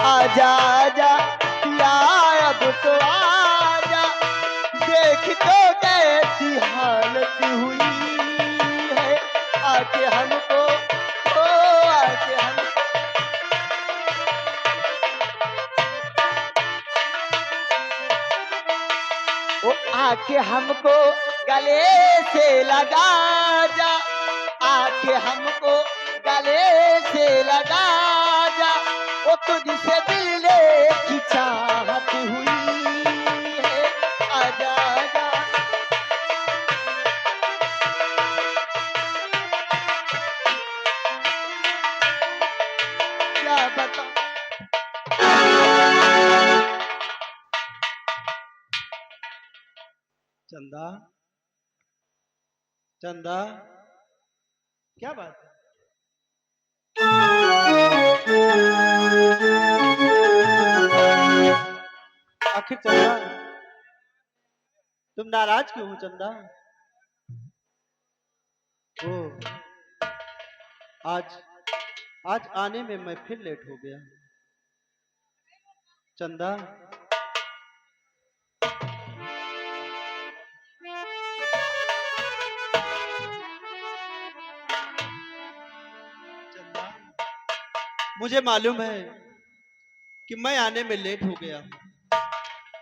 आजा आजा पिया अब तो आजा, देख तो कैसी हालत हुई है, आके हमको ओ आके हमको ओ आके हमको गले से लगा जा, आके हमको गले से लगा जा, वो तुझसे मिलने की चाहत हुई है, आजा आजा। क्या बता चंदा, चंदा, क्या बात है? आखिर चंदा, तुम नाराज क्यों हो चंदा? ओ, आज आज आने में मैं फिर लेट हो गया। चंदा, चंदा, मुझे मालूम है कि मैं आने में लेट हो गया,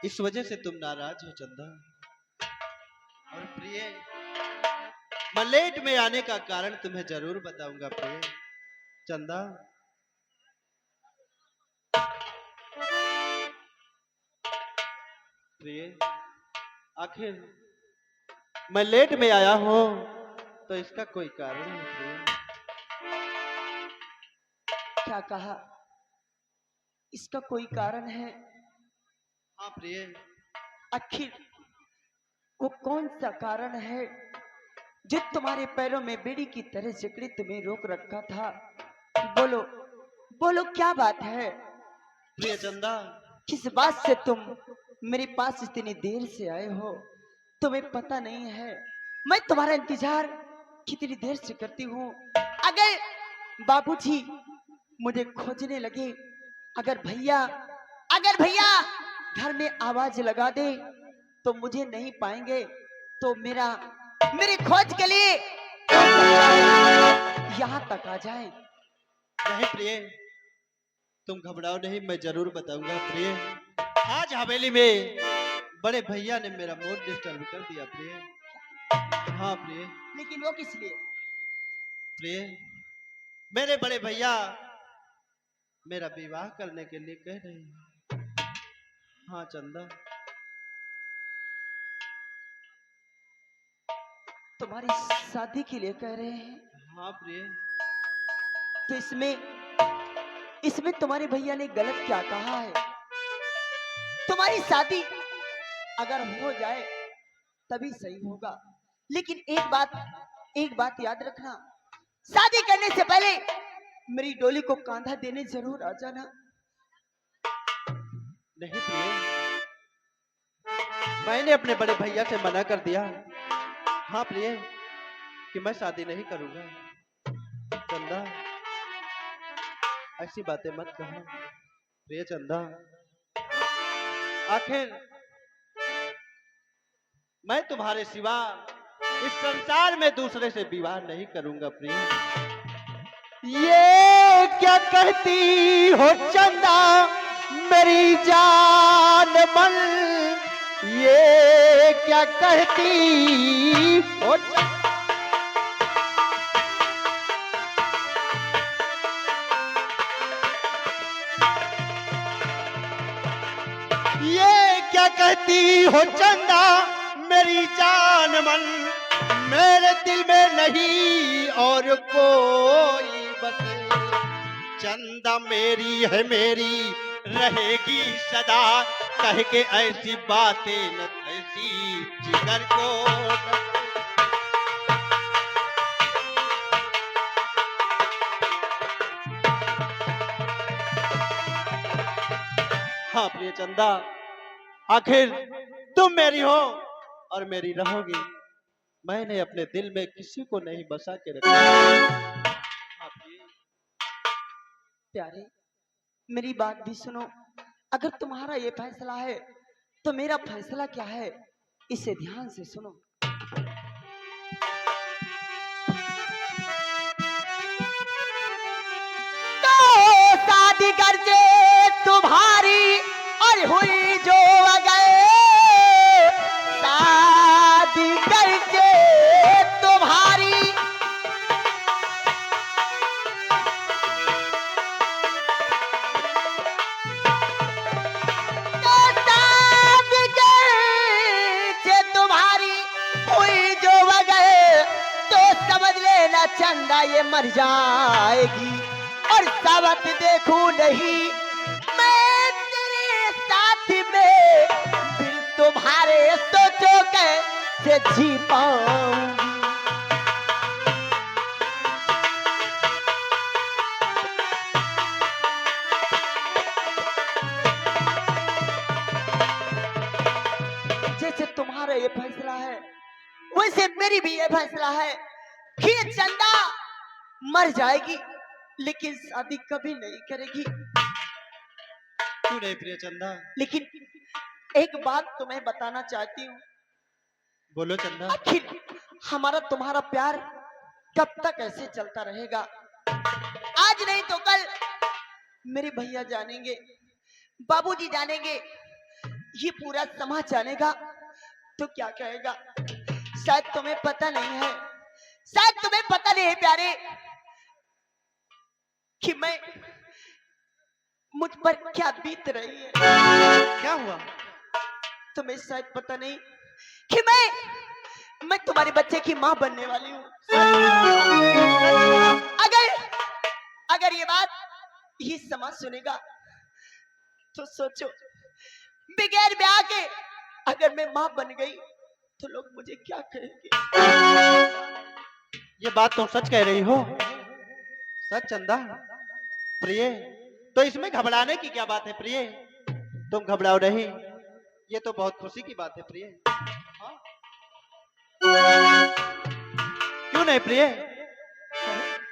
इस वजह से तुम नाराज हो चंदा। और प्रिय, मैं लेट में आने का कारण तुम्हें जरूर बताऊंगा प्रिय। चंदा, प्रिय, आखिर मैं लेट में आया हूं तो इसका कोई कारण है प्रिय। क्या कहा? इसका कोई कारण है? हाँ प्रिय। आखिर वो कौन सा कारण है जो तुम्हारे पैरों में बेड़ी की तरह जकड़े तुम्हें रोक रखा था? बोलो बोलो, क्या बात है? प्रिय चंदा, किस बात से तुम मेरे पास इतनी देर से आए हो? तुम्हें पता नहीं है मैं तुम्हारा इंतजार कितनी देर से करती हूँ। अगर बाबूजी मुझे खोजने लगे, अगर भैया घर में आवाज लगा दे तो मुझे नहीं पाएंगे, तो मेरी खोज के लिए यहाँ तक आ जाए। नहीं प्रिय, तुम घबराओ नहीं, मैं जरूर बताऊंगा प्रिय। आज हवेली में बड़े भैया ने मेरा मूड डिस्टर्ब कर दिया प्रिय। हाँ प्रिय। लेकिन वो किस लिए? प्रिय, मेरे बड़े भैया मेरा विवाह करने के लिए कह रहे हैं। हाँ चंदा। तुम्हारी शादी के लिए कह रहे हैं? हाँ प्रिय। तो इसमें इसमें तुम्हारे भैया ने गलत क्या कहा है? तुम्हारी शादी अगर हो जाए तभी सही होगा, लेकिन एक बात याद रखना, शादी करने से पहले मेरी डोली को कांधा देने जरूर आ जाना। नहीं प्रिय, मैंने अपने बड़े भैया से मना कर दिया। हाँ प्रिय, कि मैं शादी नहीं करूंगा। चंदा, ऐसी बातें मत कहो प्रिय चंदा। आखिर मैं तुम्हारे सिवा इस संसार में दूसरे से विवाह नहीं करूंगा प्रिय। ये क्या कहती हो चंदा मेरी जान मन, ये क्या कहती हो? ये क्या कहती हो चंदा मेरी जान मन, मेरे दिल में नहीं और कोई बसे। चंदा मेरी है मेरी रहेगी सदा, कह के ऐसी बातें न ऐसी जिगर को न। हाँ प्रिय चंदा, आखिर तुम मेरी हो और मेरी रहोगी। मैंने अपने दिल में किसी को नहीं बसा के रखा। हाँ प्रिय। प्यारे, मेरी बात भी सुनो। अगर तुम्हारा ये फैसला है तो मेरा फैसला क्या है, इसे ध्यान से सुनो। तो शादी करके तुम्हारी और हुई जो अगर शादी करके तुम्हारी तो शादी करके तुम्हारी हुई जो अगर तो समझ लेना चंदा ये मर जाएगी। और सावत देखूं नहीं मैं तेरे साथ में, फिर तुम्हारे सोचो कैसे जी पाऊंगी। जैसे तुम्हारा ये फैसला है वैसे मेरी भी ये फैसला है कि ये चंदा मर जाएगी लेकिन शादी कभी नहीं करेगी। क्यों नहीं प्रिय चंदा? लेकिन एक बात तुम्हें बताना चाहती हूँ, बोलो चंदा। आखिर हमारा तुम्हारा प्यार कब तक ऐसे चलता रहेगा? आज नहीं तो कल मेरे भैया जानेंगे, बाबूजी जानेंगे, ये पूरा समाज जानेगा तो क्या कहेगा? शायद तुम्हें पता नहीं है, शायद तुम्हें पता नहीं है प्यारे कि मैं मुझ पर क्या बीत रही है। क्या हुआ? तुम्हें शायद पता नहीं कि मैं तुम्हारे बच्चे की मां बनने वाली हूँ। अगर अगर ये बात ये समाज सुनेगा तो सोचो, बगैर ब्याह के अगर मैं मां बन गई तो लोग मुझे क्या कहेंगे? ये बात तुम सच कह रही हो? सच चंदा? प्रिय, तो इसमें घबराने की क्या बात है प्रिय? तुम घबराओ नहीं, ये तो बहुत खुशी की बात है प्रिय। हाँ? क्यों नहीं प्रिय?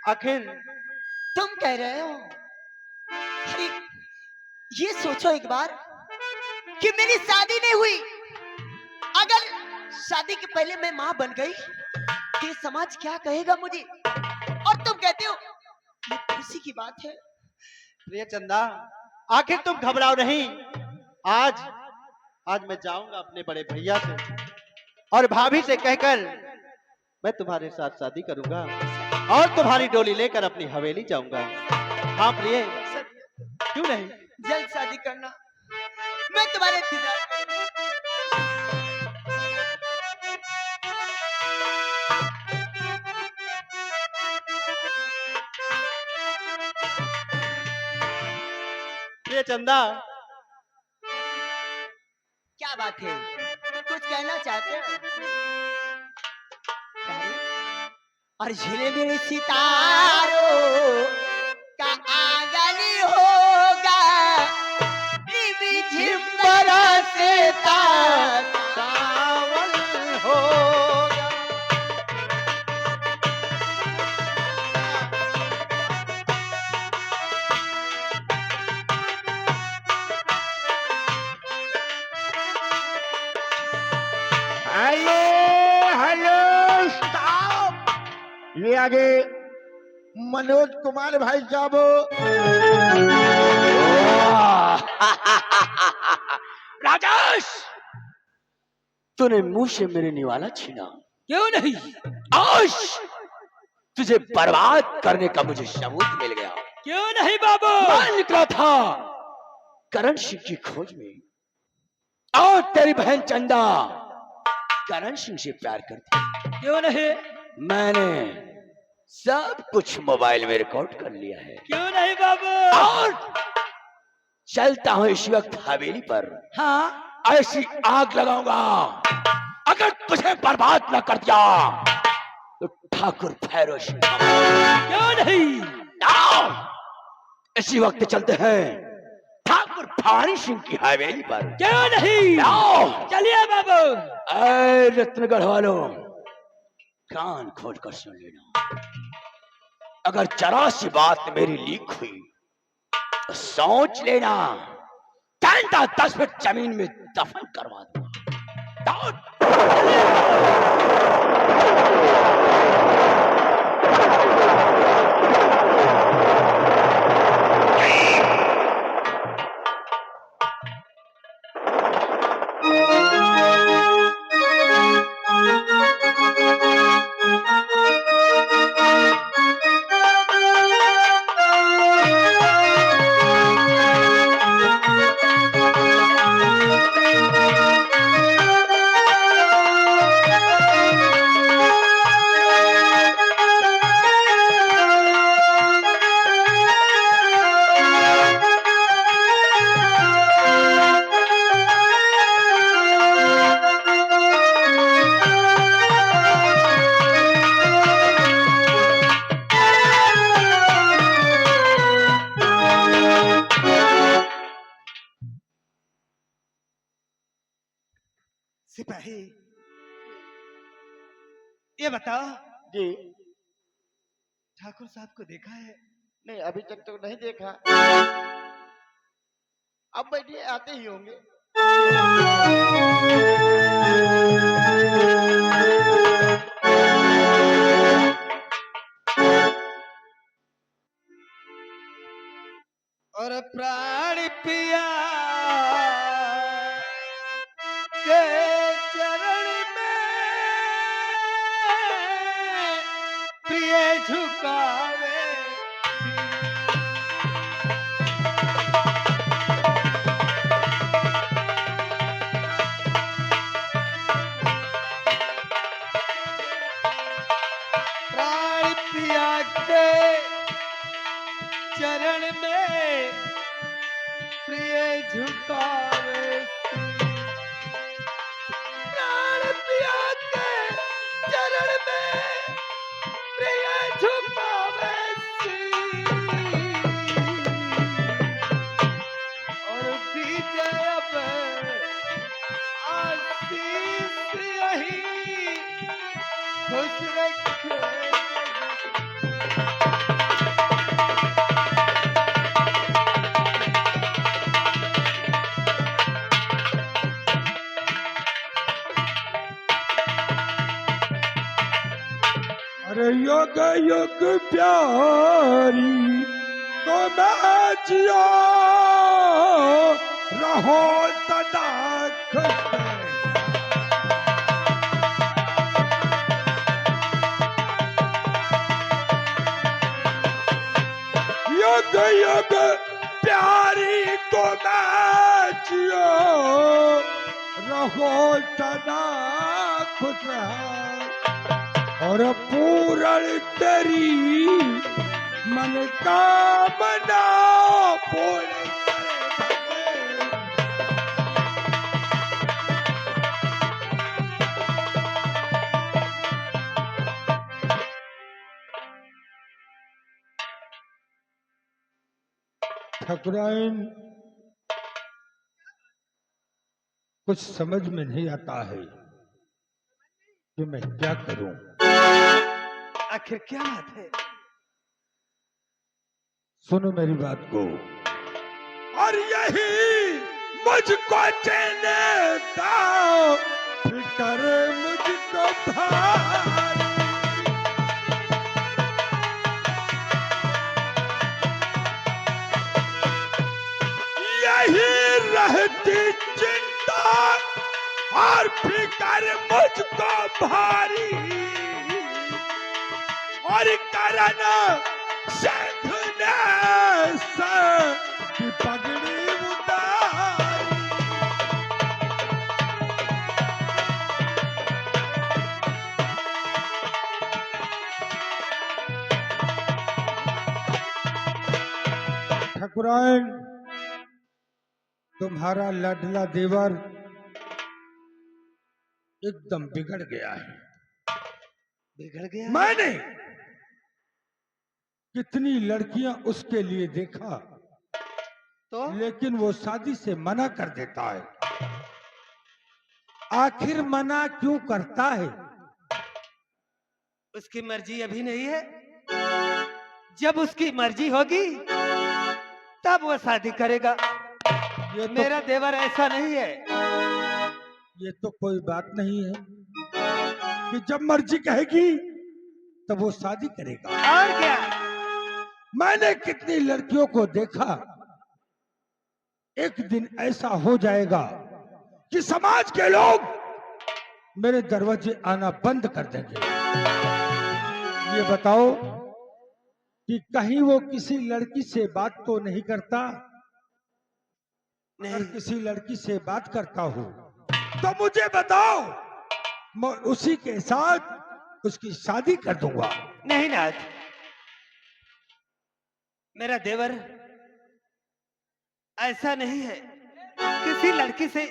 आखिर तुम कह रहे हो? अरे ये सोचो एक बार कि मेरी शादी नहीं हुई, अगर शादी के पहले मैं मां बन गई तो ये समाज क्या कहेगा मुझे? और तुम कहते हो ये खुशी की बात है। प्रिय चंदा, आखिर तुम घबराओ नहीं। आज मैं जाऊंगा अपने बड़े भैया से और भाभी से कहकर मैं तुम्हारे साथ शादी करूंगा और तुम्हारी डोली लेकर अपनी हवेली जाऊंगा। हाँ प्रिय, क्यों नहीं? जल्द शादी करना, मैं तुम्हारे इंतजार करूंगा। प्रिय चंदा, क्या बात है, कुछ कहना चाहते हो? और झिले मेरे सितारों का आंगन होगा, रिमझिम बरसता सावन होगा। Hello hello stop. ये आगे मनोज कुमार भाई साहब। राजेश, तूने मुंह से मेरे निवाला छीना क्यों नहीं? आज तुझे बर्बाद करने का मुझे सबूत मिल गया। क्यों नहीं बाबू? मैं निकला था करण सिंह की खोज में और तेरी बहन चंदा करण सिंह से प्यार करती। क्यों नहीं? मैंने सब कुछ मोबाइल में रिकॉर्ड कर लिया है। क्यों नहीं बाबू? और चलता हूं इस वक्त हवेली पर। हाँ, ऐसी आग लगाऊंगा, अगर तुझे बर्बाद न कर दिया तो ठाकुर भैरव सिंह। क्यों नहीं? आओ, इसी वक्त चलते हैं ठाकुर भवानी सिंह की हवेली पर। क्यों नहीं? आओ चलिए बाबू। ऐ रत्नगढ़ वालों, कान खोल कर सुन लेना, अगर जरा सी बात मेरी लीक हुई तो सोच लेना, कहता 10 फीट जमीन में दफन करवा दूंगा। दौड़। सिपाही, ये बताओ, जी ठाकुर साहब को देखा है? नहीं, अभी तक तो नहीं देखा। अब बैठिए, आते ही होंगे। और प्राण पिया के चरण में प्रिय झुकावे। प्राण पिया के चरण में प्रिय झुकावे। प्राण पिया के चरण में प्रिय झुकावे। और विजय अब आशीष यही खुश रखे। अरे युग युग प्यारी तो मैं जियो रहो सदा खुश। युग युग प्यारी तो मैं जियो रहो सदा खुश। और पूरण तेरी मन कामना पूर्ण करे। ठाकुराइन, कुछ समझ में नहीं आता है कि मैं क्या करूं। आखिर क्या बात है? सुनो मेरी बात को। और यही मुझको चैन दो, फिकर मुझको भारी। यही रहती चिंता और फिकर मुझको भारी। और कारण शंखने की पगड़ी उतारी। ठाकुराइन, तुम्हारा लाडला देवर एकदम बिगड़ गया है। बिगड़ गया? मैंने कितनी लड़कियां उसके लिए देखा, तो लेकिन वो शादी से मना कर देता है। आखिर मना क्यों करता है? उसकी मर्जी अभी नहीं है। जब उसकी मर्जी होगी तब वो शादी करेगा। ये तो मेरा देवर ऐसा नहीं है। ये तो कोई बात नहीं है कि जब मर्जी कहेगी तब वो शादी करेगा। और क्या। मैंने कितनी लड़कियों को देखा, एक दिन ऐसा हो जाएगा कि समाज के लोग मेरे दरवाजे आना बंद कर देंगे। ये बताओ कि कहीं वो किसी लड़की से बात तो नहीं करता? अगर किसी लड़की से बात करता हो तो मुझे बताओ, मैं उसी के साथ उसकी शादी कर दूंगा। नहीं नाथ, मेरा देवर ऐसा नहीं है किसी लड़की से।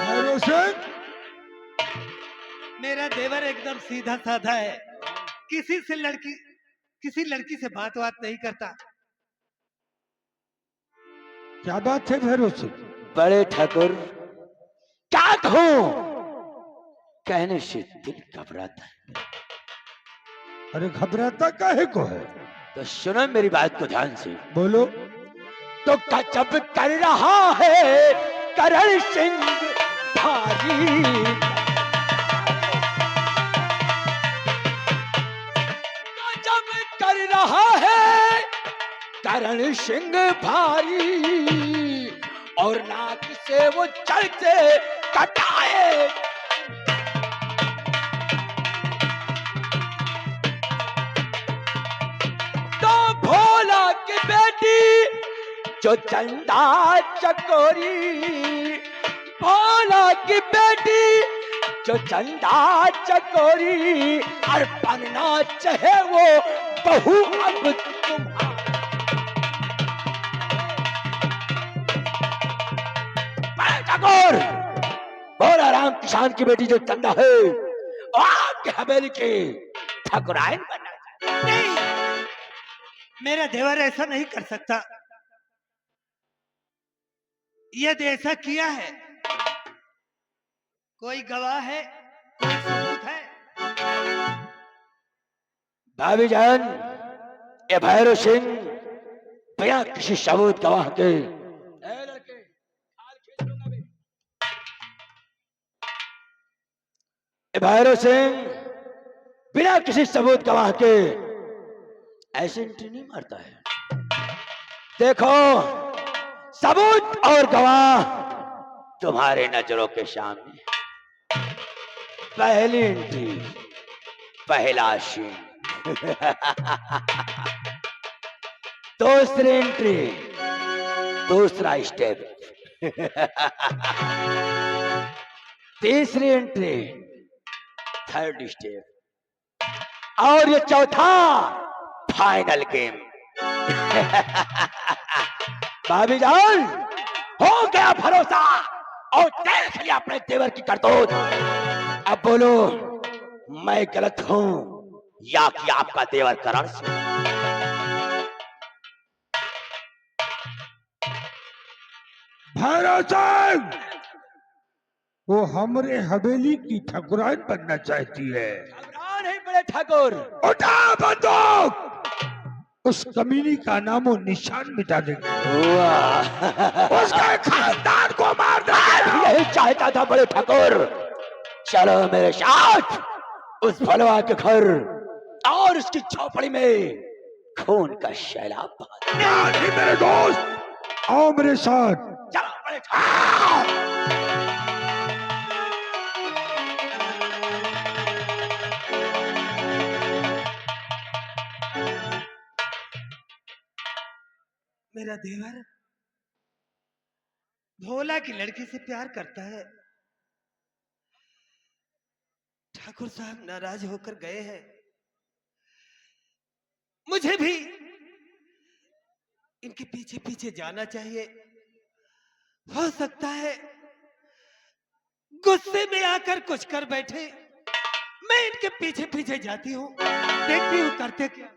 भैरव सिंह, मेरा देवर एकदम सीधा साधा है, किसी लड़की से बात नहीं करता। क्या बात है भैरव सिंह? बड़े ठाकुर, क्या कहूं, कहने से दिल घबराता है। अरे घबराता काहे को है? तो सुनो मेरी बात को ध्यान से। बोलो। तो गजब कर रहा है करण सिंह भारी, गजब कर रहा है करण सिंह भारी, और नाक से वो चलते कटाए। तो भोला की बेटी जो चंदा चकोरी, भोला की बेटी जो चंदा चकोरी, और बनना चाहे वो बहू अब तुम्हारा। ठाकुर, भोला राम किसान की बेटी जो चंदा है, वो आपके हवेली की ठाकुराइन बनना चाहती है। नहीं, मेरा देवर ऐसा नहीं कर सकता। यदि ऐसा किया है, कोई गवाह है, कोई सबूत है? भाभी जान, ये भैरव सिंह बिना किसी सबूत गवाह के, भैरव सिंह बिना किसी सबूत गवाह के ऐसे एंट्री नहीं मारता है। देखो, सबूत और गवाह तुम्हारे नजरों के सामने। पहली एंट्री, पहला सीन। दूसरी एंट्री, दूसरा स्टेप। तीसरी एंट्री, थर्ड स्टेप। और ये चौथा फाइनल गेम। भाभी जान, हो गया भरोसा और देख लिया अपने देवर की करतूत। अब बोलो, मैं गलत हूं या कि आपका देवर करण सिंह? भैरव सिंह, वो हमरे हवेली की ठाकुराइन बनना चाहती है। नहीं बड़े ठाकुर, उठा बंदूक, उस कमीनी का नामो निशान मिटा देंगे। उसके खानदान को मार देंगे। यही चाहता था बड़े ठाकुर। चलो मेरे साथ उस भलवा के घर और उसकी झोपड़ी में खून का सैलाब बहा। नहीं मेरे दोस्त, आओ मेरे साथ। चलो बड़े ठाकुर। मेरा देवर भोला की लड़की से प्यार करता है। ठाकुर साहब नाराज होकर गए हैं। मुझे भी इनके पीछे पीछे जाना चाहिए। हो सकता है गुस्से में आकर कुछ कर बैठे। मैं इनके पीछे पीछे जाती हूँ, देखती हूँ करते क्या।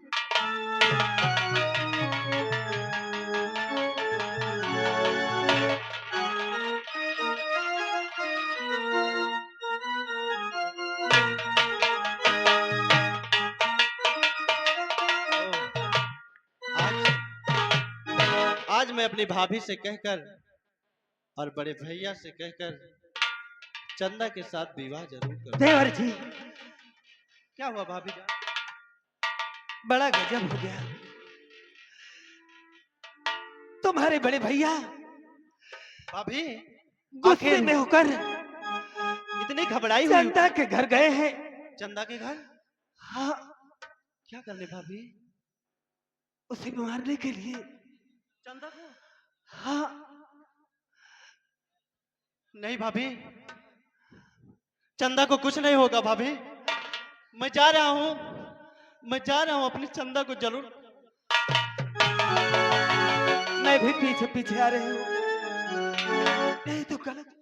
मैं अपनी भाभी से कहकर और बड़े भैया से कहकर चंदा के साथ विवाह जरूर करूंगा। देवर जी, क्या हुआ भाभी जान? बड़ा गजब हो गया। तुम्हारे बड़े भैया भाभी गुस्से आखिर में होकर इतनी घबराई हुई चंदा के घर गए हैं। चंदा के घर? हाँ, क्या करने भाभी? उसे मारने के लिए। चंदा को? हाँ, नहीं भाभी, चंदा को कुछ नहीं होगा भाभी। मैं जा रहा हूँ अपनी चंदा को जरूर। मैं भी पीछे पीछे आ रही हूँ। नहीं तो गलत